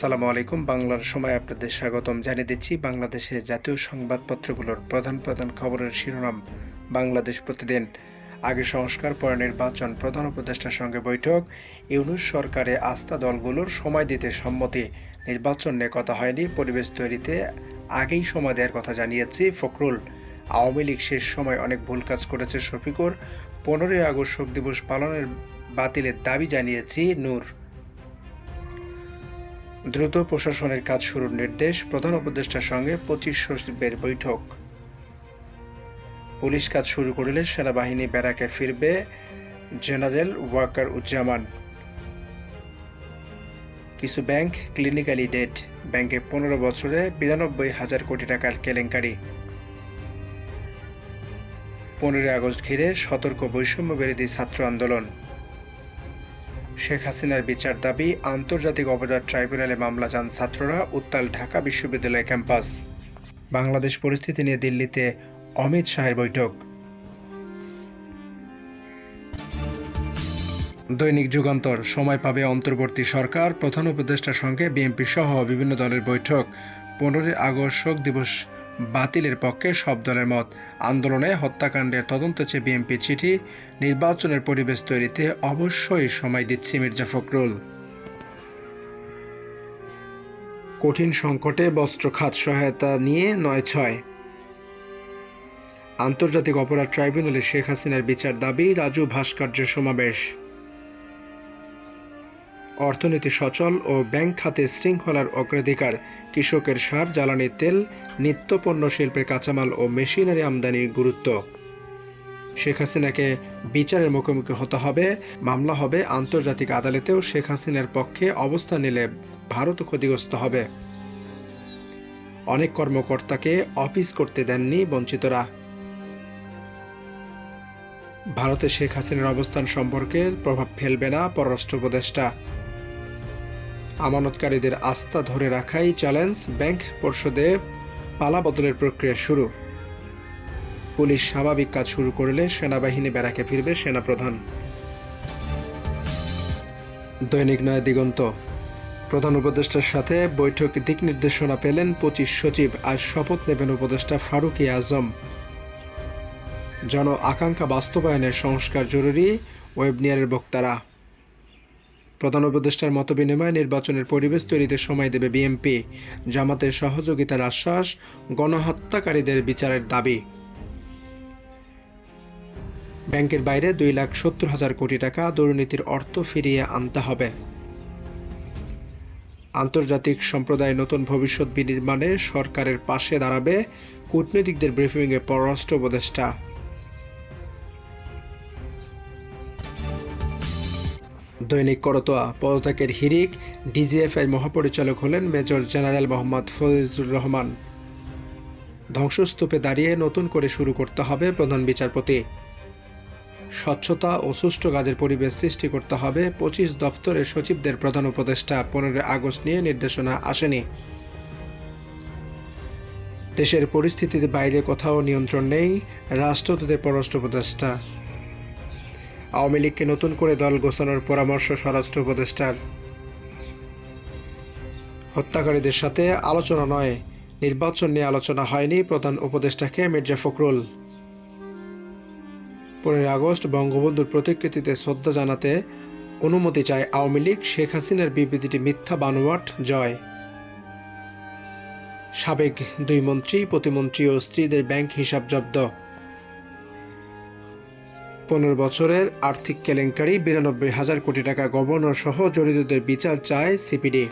আসসালামু আলাইকুম। বাংলার সময় আপনাদের স্বাগতম জানিয়ে দিচ্ছি বাংলাদেশের জাতীয় সংবাদপত্রগুলোর প্রধান খবরের শিরোনাম। বাংলাদেশ প্রতিদিন। আগে সংস্কার, পরে নির্বাচন, প্রধান উপদেষ্টার সঙ্গে বৈঠক, ইউনূস সরকারে আস্থা দলগুলোর সময় দিতে সম্মতি, নির্বাচন নিয়ে কথা হয়নি, পরিবেশ তৈরিতে আগেই সময় দেওয়ার কথা জানিয়েছি ফখরুল, আওয়ামী লীগ শেষ সময় অনেক ভুল কাজ করেছে শফিকুর, 15ই আগস্ট শোক দিবস পালনের বাতিলের দাবি জানিয়েছি নূর। দ্রুত প্রশাসনের কাজ শুরুর নির্দেশ, প্রধান উপদেষ্টার সঙ্গে 25 সচিবের বৈঠক। পুলিশ কাজ শুরু করলে সেনাবাহিনী ব্যারাকে ফিরবে, জেনারেল ওয়াকার উজ্জামান। কিছু ব্যাংক ক্লিনিক্যালি ডেড, ব্যাংকে 15 বছরে 92,000 কোটি টাকার কেলেঙ্কারি। 15 আগস্ট ঘিরে সতর্ক বৈষম্য বিরোধী ছাত্র আন্দোলন। শেখ হাসিনার বিচার দাবি, আন্তর্জাতিক অপরাধ ট্রাইব্যুনালে মামলা যান ছাত্ররা, উত্তাল ঢাকা বিশ্ববিদ্যালয় ক্যাম্পাস। বাংলাদেশ পরিস্থিতি নিয়ে দিল্লিতে অমিত শাহের বৈঠক। দৈনিক যুগান্তর, সময় পাবে অন্তর্বর্তী সরকার, প্রধান উপদেষ্টার সঙ্গে বিএনপি সহ বিভিন্ন দলের বৈঠক। 15 আগস্ট শোক দিবস বাতিলের পক্ষে সব দলের মত, আন্দোলনে হত্যাকাণ্ডের তদন্ত চেয়ে বিএনপি চিঠি, নির্বাচনের পরিবেশ তৈরিতে অবশ্যই সময় দিচ্ছে মির্জা ফখরুল। কঠিন সংকটে বস্ত্র খাত সহায়তা নিয়ে 9-6। আন্তর্জাতিক অপরাধ ট্রাইব্যুনালে শেখ হাসিনার বিচার দাবি, রাজু ভাস্কর্যের সমাবেশ। অর্থনীতি সচল ও ব্যাংক খাতে শৃঙ্খলার অগ্রাধিকার, কৃষকের সার, জ্বালানি তেল, নিত্যপণ্য শিল্পের কাঁচামাল ও মেশিনারি আমদানির গুরুত্ব। শেখ হাসিনাকে বিচারের মুখোমুখি হতে হবে, মামলা হবে আন্তর্জাতিক আদালতেও, শেখ হাসিনার পক্ষে অবস্থান নিলে ভারত ক্ষতিগ্রস্ত হবে। অনেক কর্মকর্তাকে অফিস করতে দেননি বঞ্চিতরা। ভারতে শেখ হাসিনার অবস্থান সম্পর্কে প্রভাব ফেলবে না পররাষ্ট্র উপদেষ্টা। আমানতকারীদের আস্থা ধরে রাখাই চ্যালেঞ্জ, ব্যাংক পর্ষদে পালা বদলের প্রক্রিয়া শুরু। পুলিশ স্বাভাবিক কাজ শুরু করলে সেনাবাহিনী ব্যারাকে ফিরবে, সেনাপ্রধান। দৈনিক নয়া দিগন্ত, প্রধান উপদেষ্টার সাথে বৈঠক, দিক নির্দেশনা পেলেন 25 সচিব, আজ শপথ নেবেন উপদেষ্টা ফারুকী আজম। জন আকাঙ্ক্ষা বাস্তবায়নের সংস্কার জরুরি, ওয়েবনিয়ারের বক্তারা। প্রধান উপদেষ্টার মতবিনিময়, নির্বাচনের পরিবেশ তৈরিতে সময় দেবে বিএনপি, জামাতের সহযোগিতার আশ্বাস, গণহত্যাকারীদের বিচারের দাবি। ব্যাংকের বাইরে 2,70,000 কোটি টাকা দুর্নীতির অর্থ ফিরিয়ে আনতে হবে। আন্তর্জাতিক সম্প্রদায় নতুন ভবিষ্যৎ বিনির্মাণে সরকারের পাশে দাঁড়াবে, কূটনীতিকদের ব্রিফিংয়ে পররাষ্ট্র উপদেষ্টা। দৈনিক করতোয়া, পদত্যাগের হিড়িক, ডিজিএফআই মহাপরিচালক হলেন মেজর জেনারেল মোহাম্মদ ফজলুর রহমান। ধ্বংসস্তূপে দাঁড়িয়ে নতুন করে শুরু করতে হবে প্রধান বিচারপতি। স্বচ্ছতা ও সুষ্ঠু কাজের পরিবেশ সৃষ্টি করতে হবে, 25 দপ্তরের সচিবদের প্রধান উপদেষ্টা। 15 আগস্ট নিয়ে নির্দেশনা আসেনি। দেশের পরিস্থিতিতে বাইরে কোথাও নিয়ন্ত্রণ নেই, রাষ্ট্রদূতের পররাষ্ট্র উপদেষ্টা। আওয়ামী লীগকে নতুন করে দল গোছানোর পরামর্শ স্বরাষ্ট্র উপদেষ্টার। হত্যাকারীদের সাথে আলোচনা নয়, নির্বাচন নিয়ে আলোচনা হয়নি, প্রধান উপদেষ্টাকে মির্জা ফখরুল। 15 আগস্ট বঙ্গবন্ধুর প্রতিকৃতিতে শ্রদ্ধা জানাতে অনুমতি চায় আওয়ামী লীগ, শেখ হাসিনার বিবৃতিটি মিথ্যা বানোয়াট জয়। সাবেক 2 মন্ত্রী, প্রতিমন্ত্রী ও স্ত্রীদের ব্যাংক হিসাব জব্দ। 15 বছরের আর্থিক কেলেঙ্কারি, 92,000 কোটি টাকা গভর্নর সহ জড়িতদের বিচার চায় সিপিডি।